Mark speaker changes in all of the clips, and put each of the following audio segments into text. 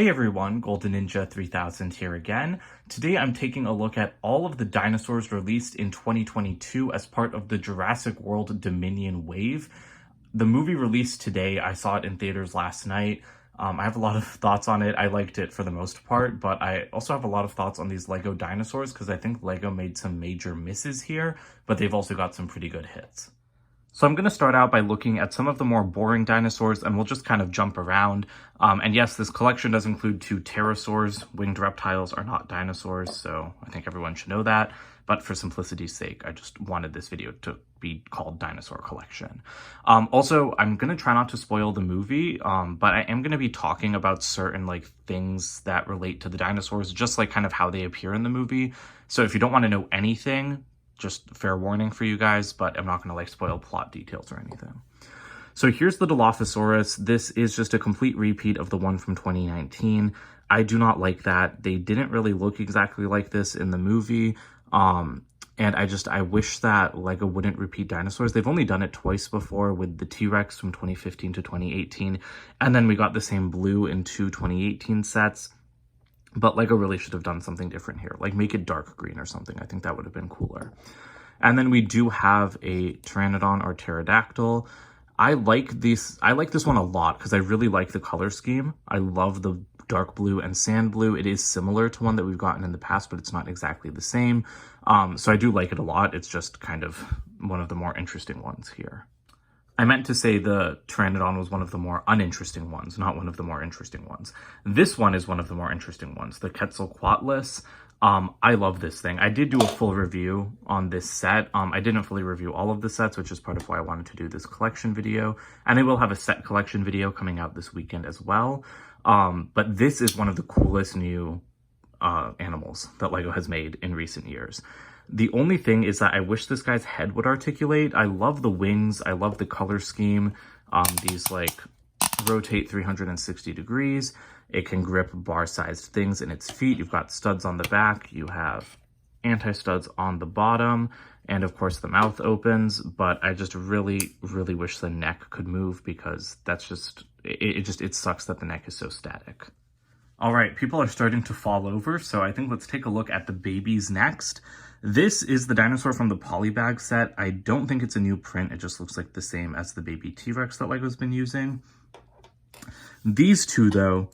Speaker 1: Hey everyone, Golden Ninja 3000 here again. Today I'm taking a look at all of the dinosaurs released in 2022 as part of the Jurassic World Dominion wave. The movie released today. I saw it in theaters last night. I have a lot of thoughts on it. I liked it for the most part, but I also have a lot of thoughts on these Lego dinosaurs because I think Lego made some major misses here, but they've also got some pretty good hits. So I'm going to start out by looking at some of the more boring dinosaurs, and we'll just kind of jump around. And yes, this collection does include two pterosaurs. Winged reptiles are not dinosaurs, so I think everyone should know that. But for simplicity's sake, I just wanted this video to be called Dinosaur Collection. Also, I'm going to try not to spoil the movie, but I am going to be talking about certain things that relate to the dinosaurs, just kind of how they appear in the movie. So if you don't want to know anything, just fair warning for you guys, but I'm not going to spoil plot details or anything. So here's the Dilophosaurus. This is just a complete repeat of the one from 2019. I do not like that. They didn't really look exactly like this in the movie. And I wish that Lego wouldn't repeat dinosaurs. They've only done it twice before with the T-Rex from 2015 to 2018. And then we got the same blue in two 2018 sets. But Lego really should have done something different here, make it dark green or something. I think that would have been cooler. And then we do have a Pteranodon or pterodactyl. I like this one a lot because I really like the color scheme. I love the dark blue and sand blue. It is similar to one that we've gotten in the past, but it's not exactly the same. So I do like it a lot. It's just kind of one of the more interesting ones here. I meant to say the Pteranodon was one of the more uninteresting ones, not one of the more interesting ones. This one is one of the more interesting ones, the Quetzalcoatlus. I love this thing. I did do a full review on this set. I didn't fully review all of the sets, which is part of why I wanted to do this collection video. And I will have a set collection video coming out this weekend as well. But this is one of the coolest new animals that Lego has made in recent years. The only thing is that I wish this guy's head would articulate. I love the wings. I love the color scheme. These rotate 360 degrees. It can grip bar-sized things in its feet. You've got studs on the back. You have anti-studs on the bottom. And of course the mouth opens. But I just really, really wish the neck could move because that's just, it sucks that the neck is so static. All right, people are starting to fall over. So I think let's take a look at the babies next. This is the dinosaur from the Polybag set. I don't think it's a new print. It just looks like the same as the baby T-Rex that Lego's been using. These two, though,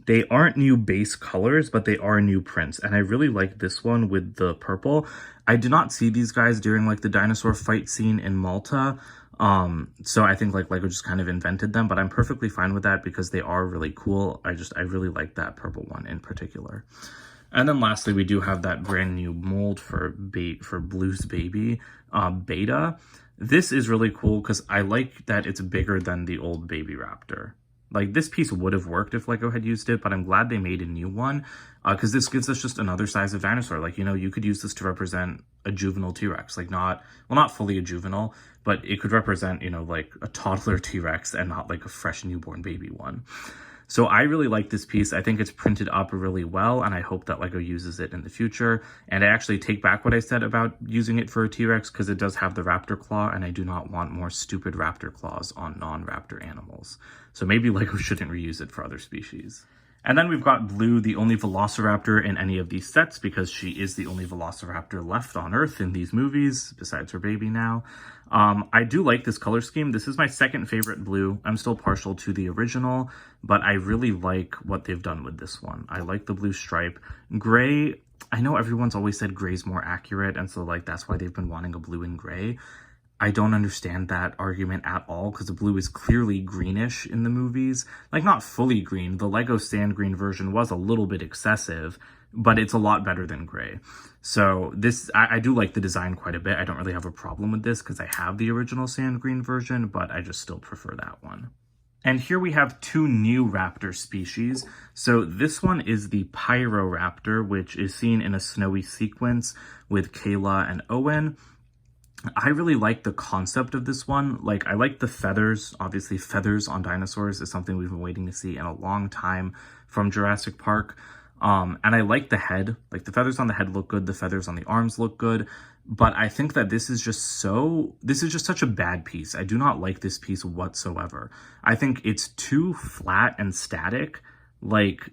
Speaker 1: they aren't new base colors, but they are new prints. And I really like this one with the purple. I did not see these guys during the dinosaur fight scene in Malta. So I think Lego just kind of invented them, but I'm perfectly fine with that because they are really cool. I really like that purple one in particular. And then lastly, we do have that brand new mold for Blue's baby, Beta. This is really cool because I like that it's bigger than the old baby Raptor. This piece would have worked if Lego had used it, but I'm glad they made a new one because this gives us just another size of dinosaur. You could use this to represent a juvenile T-Rex, not fully a juvenile, but it could represent, a toddler T-Rex and not a fresh newborn baby one. So I really like this piece. I think it's printed up really well, and I hope that Lego uses it in the future. And I actually take back what I said about using it for a T-Rex because it does have the raptor claw, and I do not want more stupid raptor claws on non-raptor animals. So maybe Lego shouldn't reuse it for other species. And then we've got Blue, the only velociraptor in any of these sets because she is the only velociraptor left on Earth in these movies, besides her baby now. I do like this color scheme. This is my second favorite Blue. I'm still partial to the original, but I really like what they've done with this one. I like the blue stripe. Gray, I know everyone's always said gray's more accurate, and so that's why they've been wanting a blue and gray. I don't understand that argument at all because the blue is clearly greenish in the movies. Not fully green. The Lego sand green version was a little bit excessive, but it's a lot better than gray. So this, I do like the design quite a bit. I don't really have a problem with this because I have the original sand green version, but I just still prefer that one. And here we have two new raptor species. So this one is the Pyroraptor, which is seen in a snowy sequence with Kayla and Owen. I really like the concept of this one. I like the feathers. Obviously, feathers on dinosaurs is something we've been waiting to see in a long time from Jurassic Park. And I like the head. The feathers on the head look good. The feathers on the arms look good. But I think that this is just such a bad piece. I do not like this piece whatsoever. I think it's too flat and static. Like,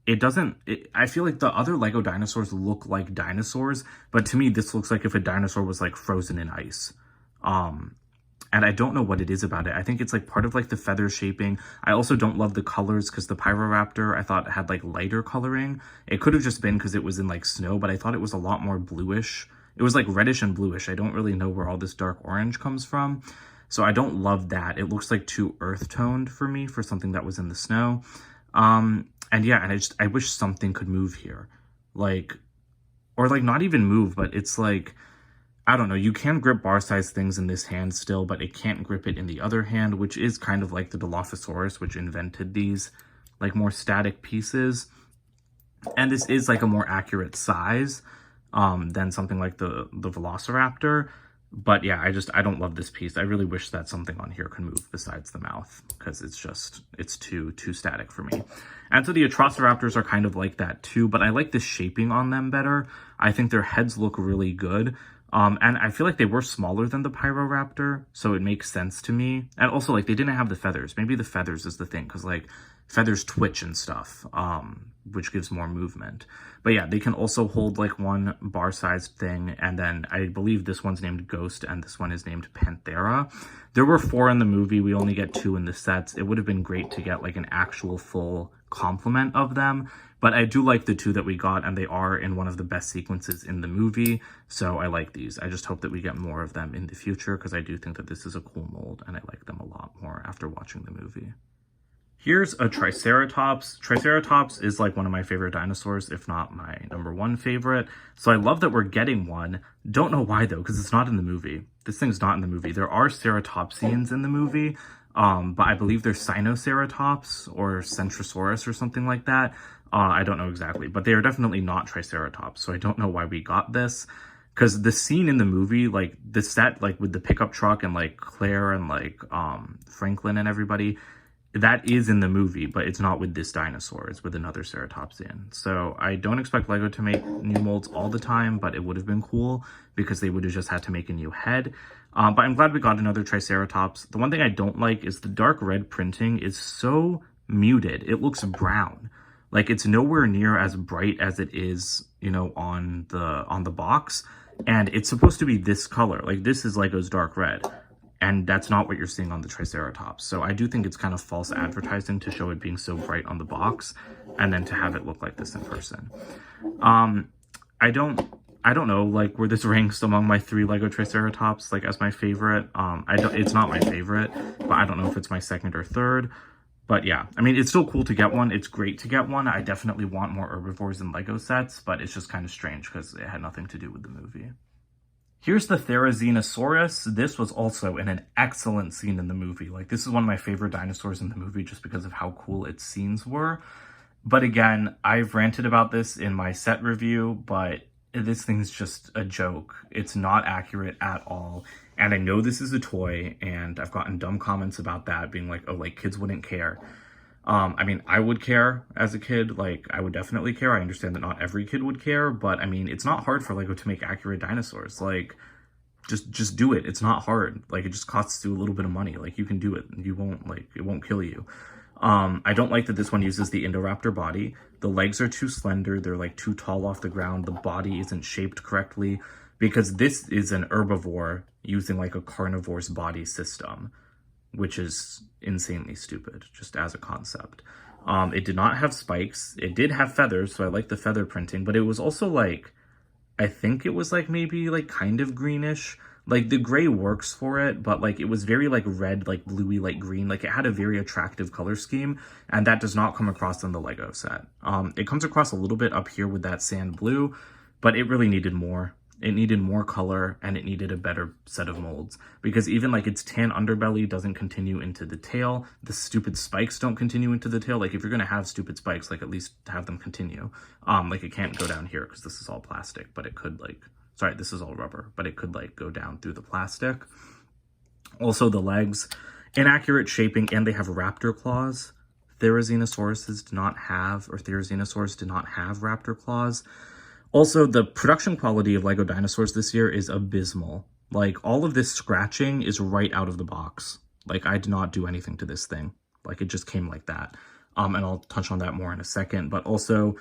Speaker 1: I feel like the other Lego dinosaurs look like dinosaurs, but to me, this looks like if a dinosaur was like frozen in ice. Um, and I don't know what it is about it. I think it's like part of like the feather shaping. I also don't love the colors because the Pyroraptor I thought had like lighter coloring. It could have just been because it was in like snow, but I thought it was a lot more bluish. It was like reddish and bluish. I don't really know where all this dark orange comes from. So I don't love that. It looks like too earth toned for me for something that was in the snow. And yeah, and I wish something could move here. Like, or like not even move, but it's like, I don't know, you can grip bar-sized things in this hand still, but it can't grip it in the other hand, which is kind of like the Dilophosaurus, which invented these like more static pieces. And this is like a more accurate size than something like the Velociraptor. But yeah, I don't love this piece. I really wish that something on here could move besides the mouth, because it's too static for me. And so the Atrociraptors are kind of like that too, but I like the shaping on them better. I think their heads look really good. And I feel like they were smaller than the Pyroraptor, so it makes sense to me. And also, like, they didn't have the feathers. Maybe the feathers is the thing, because, like, feathers twitch and stuff, which gives more movement. But yeah, they can also hold, like, one bar-sized thing, and then I believe this one's named Ghost, and this one is named Panthera. There were 4 in the movie. We only get 2 in the sets. It would have been great to get, like, an actual full complement of them. But I do like the 2 that we got, and they are in one of the best sequences in the movie, so I like these. I just hope that we get more of them in the future, because I do think that this is a cool mold, and I like them a lot more after watching the movie. Here's a Triceratops. Triceratops is like one of my favorite dinosaurs, if not my #1 favorite, so I love that we're getting one. Don't know why, though, because it's not in the movie. This thing's not in the movie. There are ceratopsians in the movie, but I believe they're Sinoceratops or Centrosaurus or something like that. I don't know exactly, but they are definitely not Triceratops, so I don't know why we got this. Because the scene in the movie, like, the set, like, with the pickup truck and, like, Claire and, like, Franklin and everybody, that is in the movie, but it's not with this dinosaur. It's with another ceratopsian. So I don't expect LEGO to make new molds all the time, but it would have been cool because they would have just had to make a new head. But I'm glad we got another Triceratops. The one thing I don't like is the dark red printing is so muted. It looks brown. Like, it's nowhere near as bright as it is, you know, on the box. And it's supposed to be this color. Like, this is LEGO's dark red. And that's not what you're seeing on the Triceratops. So I do think it's kind of false advertising to show it being so bright on the box and then to have it look like this in person. I don't know, like, where this ranks among my 3 LEGO Triceratops, like, as my favorite. It's not my favorite, but I don't know if it's my second or third. But yeah, I mean, it's still cool to get one. It's great to get one. I definitely want more herbivores in LEGO sets, but it's just kind of strange because it had nothing to do with the movie. Here's the Therizinosaurus. This was also in an excellent scene in the movie. Like, this is one of my favorite dinosaurs in the movie just because of how cool its scenes were. But again, I've ranted about this in my set review, but this thing's just a joke. It's not accurate at all. And I know this is a toy, and I've gotten dumb comments about that, being like, oh, like, kids wouldn't care. I mean, I would care as a kid. Like, I would definitely care. I understand that not every kid would care, but I mean, it's not hard for LEGO to make accurate dinosaurs. Like, just do it. It's not hard. Like, it just costs you a little bit of money. Like, you can do it. You won't, like, it won't kill you. I don't like that this one uses the Indoraptor body. The legs are too slender. They're, like, too tall off the ground. The body isn't shaped correctly because this is an herbivore using, like, a carnivore's body system, which is insanely stupid, just as a concept. It did not have spikes. It did have feathers, so I like the feather printing, but it was also, like, I think it was, like, maybe, like, kind of greenish. Like, the gray works for it, but, like, it was very, like, red, like, bluey, like, green. Like, it had a very attractive color scheme, and that does not come across in the LEGO set. It comes across a little bit up here with that sand blue, but it really needed more. It needed more color, and it needed a better set of molds. Because even, like, its tan underbelly doesn't continue into the tail. The stupid spikes don't continue into the tail. Like, if you're gonna have stupid spikes, like, at least have them continue. Like, it can't go down here, because this is all plastic, but it could, like... Sorry, this is all rubber, but it could, like, go down through the plastic. Also, the legs, inaccurate shaping, and they have raptor claws. Therizinosaurus did not have raptor claws. Also, the production quality of LEGO dinosaurs this year is abysmal. Like, all of this scratching is right out of the box. Like, I did not do anything to this thing. Like, it just came like that. and I'll touch on that more in a second. But also,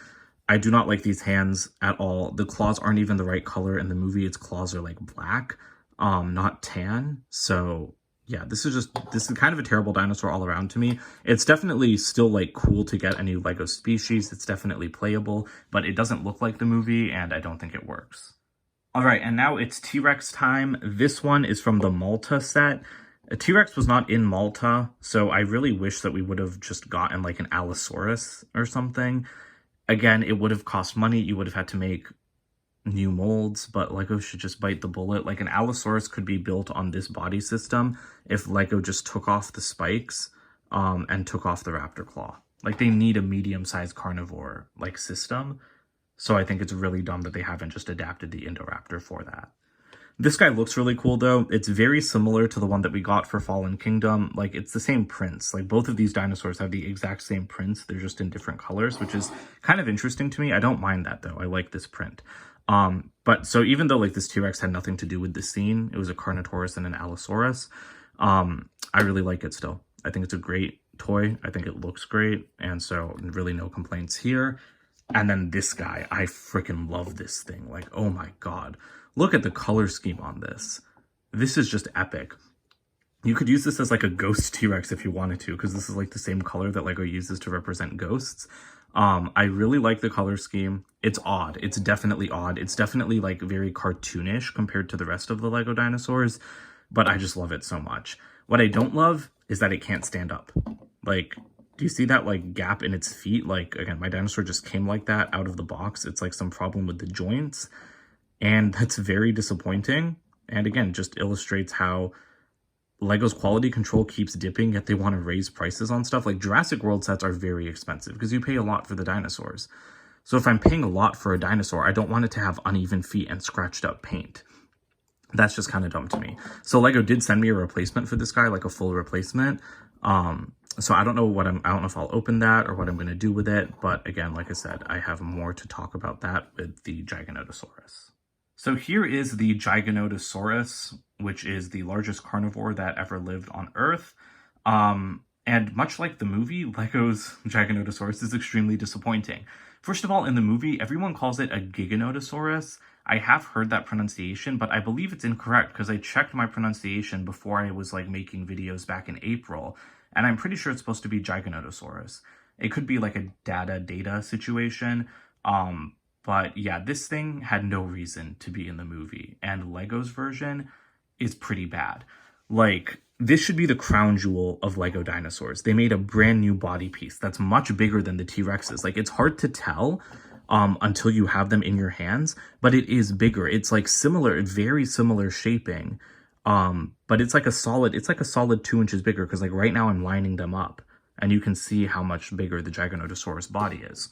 Speaker 1: I do not like these hands at all. The claws aren't even the right color in the movie. Its claws are like black, not tan. So yeah, this is kind of a terrible dinosaur all around to me. It's definitely still like cool to get a new Lego species. It's definitely playable, but it doesn't look like the movie, and I don't think it works. All right, and now it's T-Rex time. This one is from the Malta set. A T-Rex was not in Malta, so I really wish that we would have just gotten like an Allosaurus or something. Again, it would have cost money. You would have had to make new molds, but Lego should just bite the bullet. Like an Allosaurus could be built on this body system if Lego just took off the spikes and took off the raptor claw. Like they need a medium-sized carnivore like system. So I think it's really dumb that they haven't just adapted the Indoraptor for that. This guy looks really cool though. It's very similar to the one that we got for Fallen Kingdom. Like it's the same prints. Like both of these dinosaurs have the exact same prints. They're just in different colors, which is kind of interesting to me. I don't mind that though. I like this print. But so even though like this T-Rex had nothing to do with the scene, it was a Carnotaurus and an Allosaurus. I really like it still. I think it's a great toy. I think it looks great. And so really no complaints here. And then this guy, I freaking love this thing. Like, oh my God. Look at the color scheme on this. This is just epic. You could use this as like a ghost T-Rex if you wanted to, because this is like the same color that Lego uses to represent ghosts. I really like the color scheme. It's odd. It's definitely odd. It's definitely like very cartoonish compared to the rest of the Lego dinosaurs, but I just love it so much. What I don't love is that it can't stand up. Like, do you see that like gap in its feet? Like, again, my dinosaur just came like that out of the box. It's like some problem with the joints. And that's very disappointing. And again, just illustrates how Lego's quality control keeps dipping, yet they want to raise prices on stuff. Like Jurassic World sets are very expensive because you pay a lot for the dinosaurs. So if I'm paying a lot for a dinosaur, I don't want it to have uneven feet and scratched up paint. That's just kind of dumb to me. So Lego did send me a replacement for this guy, like a full replacement. So I don't know I don't know if I'll open that or what I'm going to do with it. But again, like I said, I have more to talk about that with the Giganotosaurus. So here is the Giganotosaurus, which is the largest carnivore that ever lived on Earth. And much like the movie, Lego's Giganotosaurus is extremely disappointing. First of all, in the movie, everyone calls it a Giganotosaurus. I have heard that pronunciation, but I believe it's incorrect because I checked my pronunciation before I was like making videos back in April, and I'm pretty sure it's supposed to be Giganotosaurus. It could be like a data situation. But yeah, this thing had no reason to be in the movie, and Lego's version is pretty bad. Like, this should be the crown jewel of Lego dinosaurs. They made a brand new body piece that's much bigger than the T-Rexes. Like, it's hard to tell until you have them in your hands, but it is bigger. It's like similar, very similar shaping. But it's like a solid 2 inches bigger, because like right now I'm lining them up and you can see how much bigger the Giganotosaurus body is.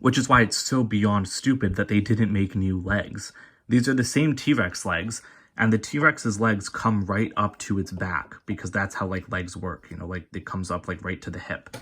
Speaker 1: Which is why it's so beyond stupid that they didn't make new legs. These are the same T-Rex legs, and the T-Rex's legs come right up to its back, because that's how like legs work, you know, like it comes up like right to the hip.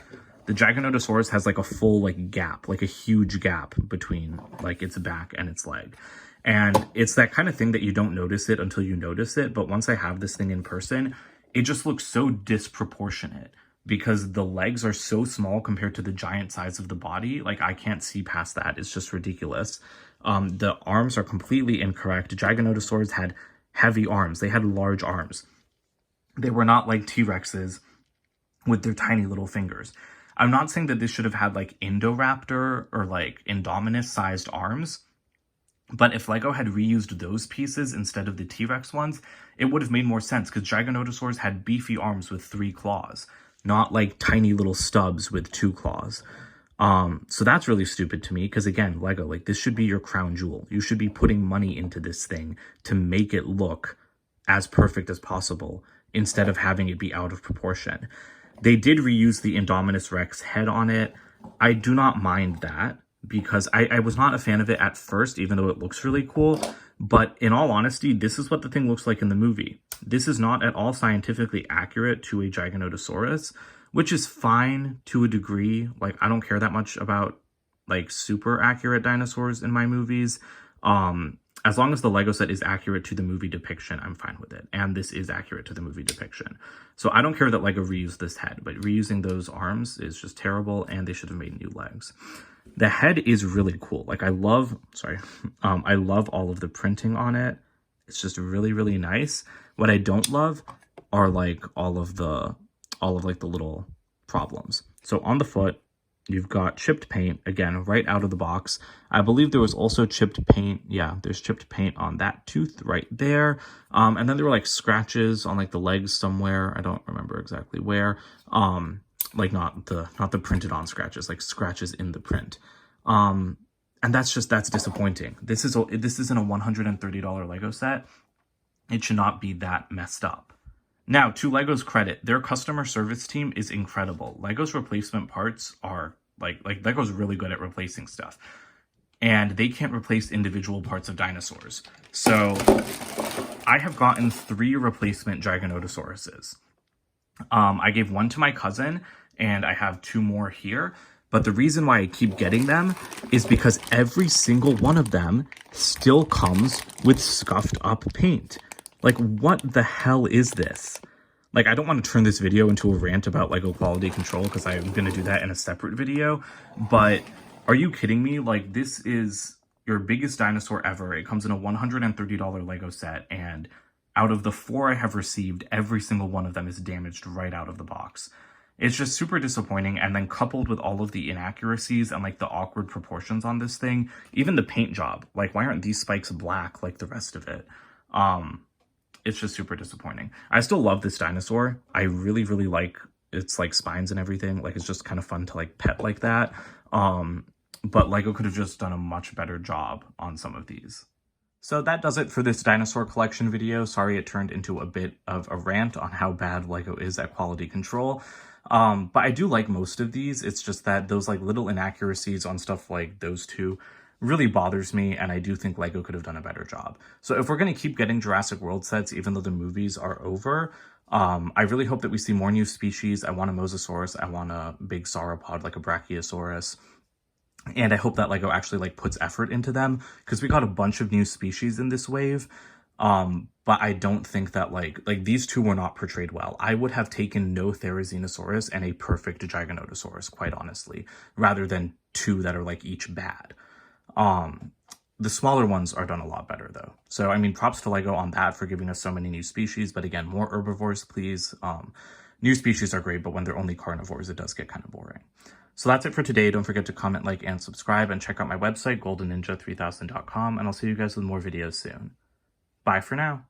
Speaker 1: The Giganotosaurus has like a full like gap, like a huge gap between like its back and its leg. And it's that kind of thing that you don't notice it until you notice it, but once I have this thing in person, it just looks so disproportionate, because the legs are so small compared to the giant size of the body. Like, I can't see past that. It's just ridiculous. The arms are completely incorrect. Giganotosaurs had heavy arms. They had large arms. They were not like T-Rexes with their tiny little fingers. I'm not saying that this should have had like Indoraptor or like Indominus sized arms, but if Lego had reused those pieces instead of the T-Rex ones, it would have made more sense, because Giganotosaurs had beefy arms with 3 claws. Not like tiny little stubs with 2 claws. So that's really stupid to me, because again, Lego, like, this should be your crown jewel. You should be putting money into this thing to make it look as perfect as possible, instead of having it be out of proportion. They did reuse the Indominus Rex head on it. I do not mind that, because I was not a fan of it at first, even though it looks really cool. But in all honesty, this is what the thing looks like in the movie. This is not at all scientifically accurate to a Giganotosaurus, which is fine to a degree. Like, I don't care that much about like super accurate dinosaurs in my movies. as long as the Lego set is accurate to the movie depiction, I'm fine with it. And this is accurate to the movie depiction. So I don't care that Lego reused this head, but reusing those arms is just terrible, and they should have made new legs. The head is really cool. Like, I love all of the printing on it. It's just really, really nice. What I don't love are like all of like the little problems. So on the foot, you've got chipped paint, again, right out of the box. I believe there was also chipped paint. Yeah, there's chipped paint on that tooth right there. And then there were like scratches on like the legs somewhere. I don't remember exactly where. Like not the printed on scratches, like scratches in the print. And that's disappointing. This isn't a $130 Lego set. It should not be that messed up. Now, to Lego's credit, their customer service team is incredible. Lego's replacement parts are like Lego's really good at replacing stuff. And they can't replace individual parts of dinosaurs. So I have gotten 3 replacement Giganotosauruses. I gave one to my cousin, and I have 2 more here. But the reason why I keep getting them is because every single one of them still comes with scuffed up paint. Like, what the hell is this? Like, I don't want to turn this video into a rant about Lego quality control, because I'm going to do that in a separate video. But are you kidding me? Like, this is your biggest dinosaur ever. It comes in a $130 Lego set, and out of the 4 I have received, every single one of them is damaged right out of the box. It's just super disappointing, and then coupled with all of the inaccuracies and like the awkward proportions on this thing, even the paint job, like why aren't these spikes black like the rest of it? It's just super disappointing. I still love this dinosaur. I really, really like its like spines and everything. Like, it's just kind of fun to like pet like that. But Lego could have just done a much better job on some of these. So that does it for this dinosaur collection video. Sorry it turned into a bit of a rant on how bad Lego is at quality control. But I do like most of these. It's just that those like little inaccuracies on stuff like those 2 really bothers me, and I do think Lego could have done a better job. So if we're going to keep getting Jurassic World sets, even though the movies are over, I really hope that we see more new species. I want a Mosasaurus. I want a big sauropod like a Brachiosaurus. And I hope that Lego actually like puts effort into them, because we got a bunch of new species in this wave. But I don't think that like these 2 were not portrayed well. I would have taken no Therizinosaurus and a perfect Giganotosaurus, quite honestly, rather than 2 that are like each bad. The smaller ones are done a lot better though. So, I mean, props to Lego on that for giving us so many new species. But again, more herbivores, please. New species are great, but when they're only carnivores, it does get kind of boring. So that's it for today. Don't forget to comment, like, and subscribe, and check out my website, goldenninja3000.com, and I'll see you guys with more videos soon. Bye for now.